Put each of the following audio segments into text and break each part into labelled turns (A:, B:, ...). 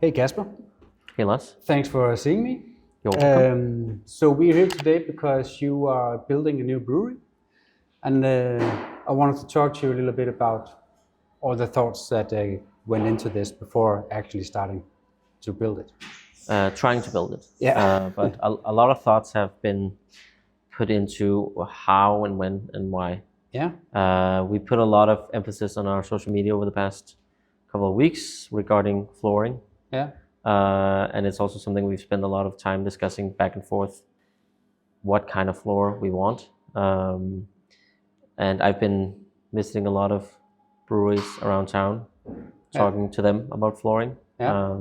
A: Hey Kasper,
B: Hey Les,
A: thanks for seeing me.
B: you're welcome.
A: So we're here today because you are building a new brewery, and I wanted to talk to you a little bit about all the thoughts that went into this before actually starting to build it.
B: Trying to build it.
A: Yeah.
B: But a lot of thoughts have been put into how and when and why.
A: Yeah.
B: We put a lot of emphasis on our social media over the past couple of weeks regarding flooring.
A: Yeah.
B: And it's also something we've spent a lot of time discussing back and forth what kind of floor we want. And I've been visiting a lot of breweries around town, talking to them about flooring.
A: Yeah.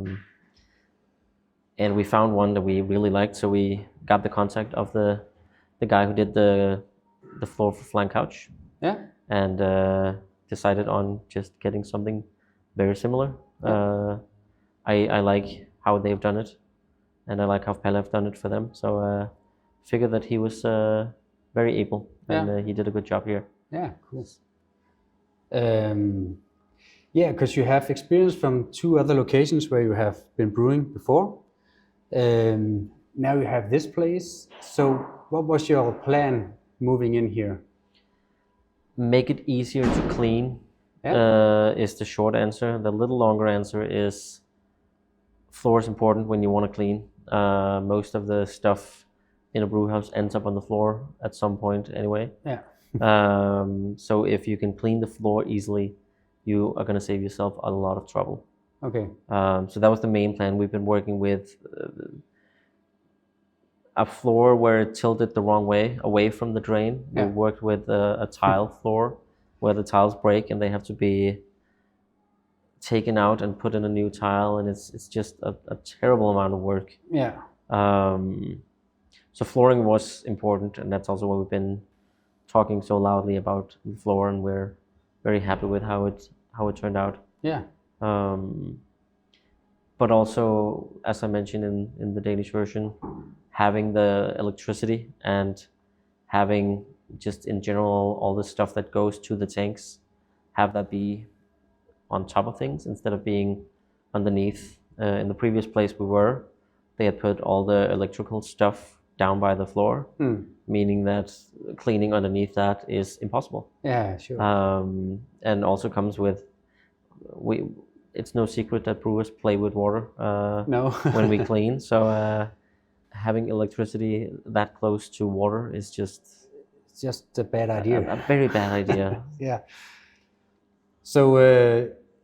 B: And we found one that we really liked, so we got the contact of the guy who did the floor for Flank Couch,
A: Yeah.
B: and decided on just getting something very similar. I like how they've done it, and I like how Pelle have done it for them. So figured that he was very able, and he did a good job here.
A: Yeah. Cool. Yeah, because you have experience from 2 other locations where you have been brewing before. Now you have this place. So what was your plan moving in here?
B: Make it easier to clean is the short answer. The little longer answer is floor is important when you want to clean. Most of the stuff in a brew house ends up on the floor at some point anyway.
A: Yeah.
B: So if you can clean the floor easily, you are going to save yourself a lot of trouble.
A: Okay.
B: So that was the main plan. We've been working with a floor where it tilted the wrong way, away from the drain.
A: Yeah.
B: We worked with a tile floor where the tiles break and they have to be taken out and put in a new tile, and it's just a terrible amount of work.
A: Yeah.
B: So flooring was important, and that's also why we've been talking so loudly about the floor, and we're very happy with how it turned out.
A: Yeah.
B: But also, as I mentioned in the Danish version, having the electricity and having just in general all the stuff that goes to the tanks, have that be on top of things instead of being underneath. In the previous place we were, they had put all the electrical stuff down by the floor, meaning that cleaning underneath that is impossible.
A: Yeah, sure.
B: And also comes with, it's no secret that brewers play with water
A: No.
B: when we clean. So having electricity that close to water is just
A: a bad idea.
B: A very bad idea.
A: Yeah. So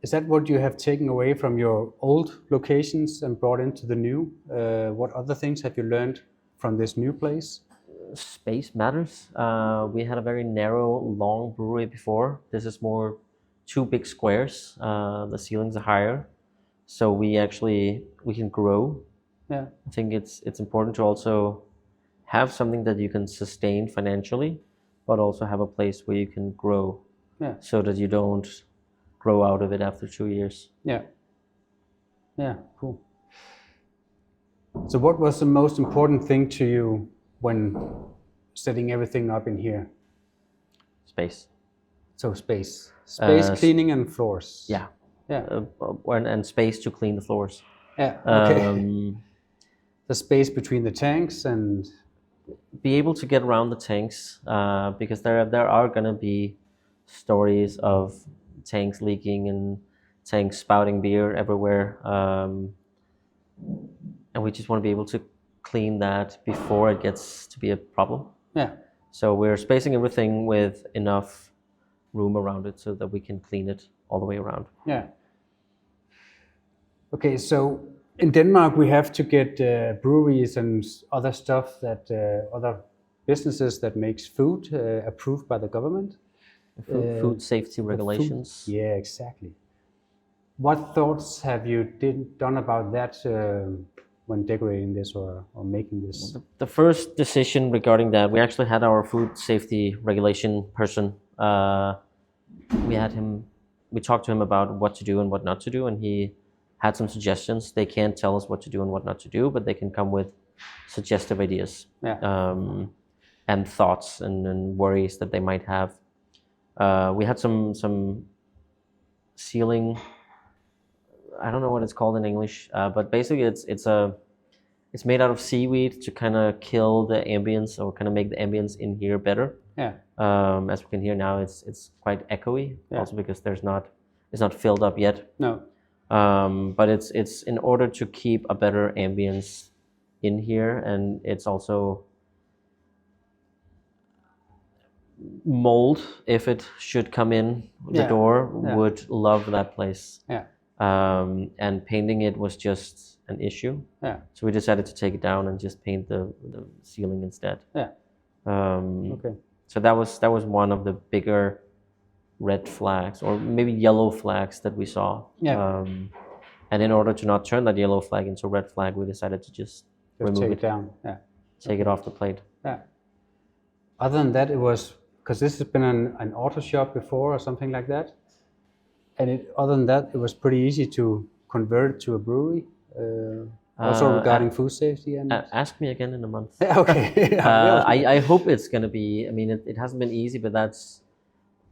A: is that what you have taken away from your old locations and brought into the new? What other things have you learned from this new place?
B: Space matters. We had a very narrow, long brewery before. This is more 2 big squares. The ceilings are higher, so we can grow.
A: Yeah.
B: I think it's important to also have something that you can sustain financially, but also have a place where you can grow.
A: Yeah.
B: So that you don't grow out of it after 2 years.
A: Yeah. Yeah, cool. So what was the most important thing to you when setting everything up in here?
B: Space.
A: So space, cleaning and floors.
B: Yeah.
A: Yeah.
B: And space to clean the floors.
A: Yeah. Okay. The space between the tanks and
B: be able to get around the tanks, because there are gonna be stories of tanks leaking and tanks spouting beer everywhere, and we just want to be able to clean that before it gets to be a problem.
A: Yeah.
B: So we're spacing everything with enough room around it so that we can clean it all the way around.
A: Yeah. Okay, so in Denmark we have to get breweries and other stuff that other businesses that makes food approved by the government.
B: Food safety regulations.
A: Yeah, exactly. What thoughts have you done about that when decorating this or making this?
B: The first decision regarding that, we actually had our food safety regulation person. We talked to him about what to do and what not to do, and he had some suggestions. They can't tell us what to do and what not to do, but they can come with suggestive ideas.
A: Yeah.
B: And thoughts and worries that they might have. We had some ceiling I don't know what it's called in English, but basically it's made out of seaweed to kind of kill the ambience or kind of make the ambience in here better.
A: Yeah.
B: As we can hear now, it's quite echoey,
A: Yeah.
B: also because it's not filled up yet.
A: No.
B: But it's in order to keep a better ambience in here, and it's also mold, if it should come in the door, would love that place.
A: Yeah.
B: And painting it was just an issue.
A: Yeah.
B: So we decided to take it down and just paint the ceiling instead.
A: Yeah. Okay.
B: So that was one of the bigger red flags, or maybe yellow flags that we saw.
A: Yeah.
B: And in order to not turn that yellow flag into a red flag, we decided to just remove
A: take
B: it
A: down. Yeah.
B: Take it off the plate.
A: Yeah. Other than that, it was, because this has been an auto shop before or something like that, and other than that, it was pretty easy to convert it to a brewery. Also regarding food safety and.
B: Ask me again in a month.
A: Okay.
B: I hope it's gonna be. I mean, it hasn't been easy, but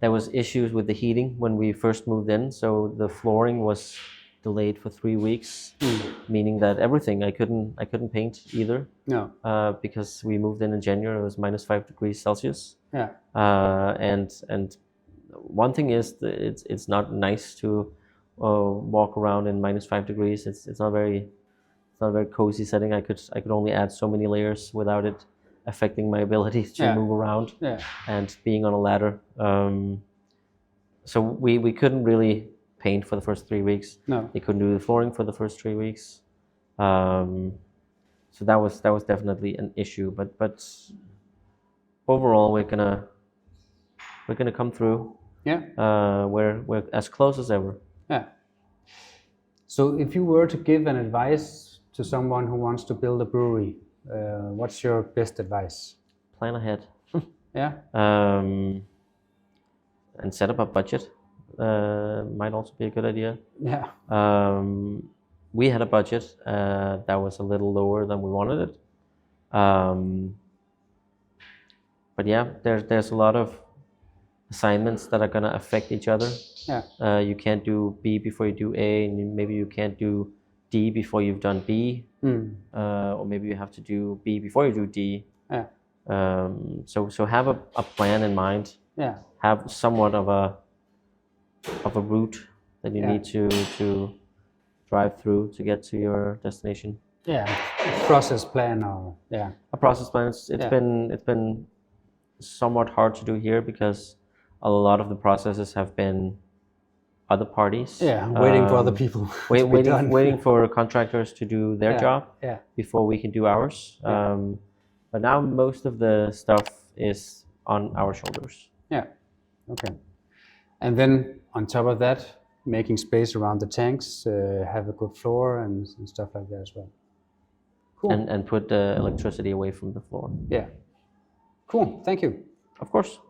B: there was issues with the heating when we first moved in, so the flooring was delayed for 3 weeks, meaning that everything I couldn't paint either.
A: No.
B: Because we moved in January, it was -5 degrees Celsius.
A: Yeah.
B: And one thing is that it's not nice to walk around in -5 degrees. It's not a very cozy setting. I could only add so many layers without it affecting my ability to move around and being on a ladder. So we couldn't really paint for the first 3 weeks.
A: No.
B: They couldn't do the flooring for the first 3 weeks. So that was definitely an issue. But overall, we're gonna come through.
A: Yeah.
B: We're as close as ever.
A: Yeah. So if you were to give an advice to someone who wants to build a brewery, what's your best advice?
B: Plan ahead.
A: Yeah.
B: And set up a budget. Might also be a good idea.
A: Yeah.
B: We had a budget that was a little lower than we wanted it. But yeah, there's a lot of assignments that are gonna affect each other.
A: Yeah.
B: You can't do B before you do A, and maybe you can't do D before you've done B, or maybe you have to do B before you do D.
A: Yeah.
B: So have a plan in mind.
A: Yeah.
B: Have somewhat of a route that you need to drive through to get to your destination.
A: Yeah. A process plan or
B: a process plan. It's been somewhat hard to do here because a lot of the processes have been other parties.
A: Yeah, waiting for other people.
B: Waiting for contractors to do their job before we can do ours. But now most of the stuff is on our shoulders.
A: Yeah. Okay. And then on top of that, making space around the tanks, have a good floor and stuff like that as well. Cool.
B: And put the electricity away from the floor.
A: Yeah. Cool. Thank you.
B: Of course.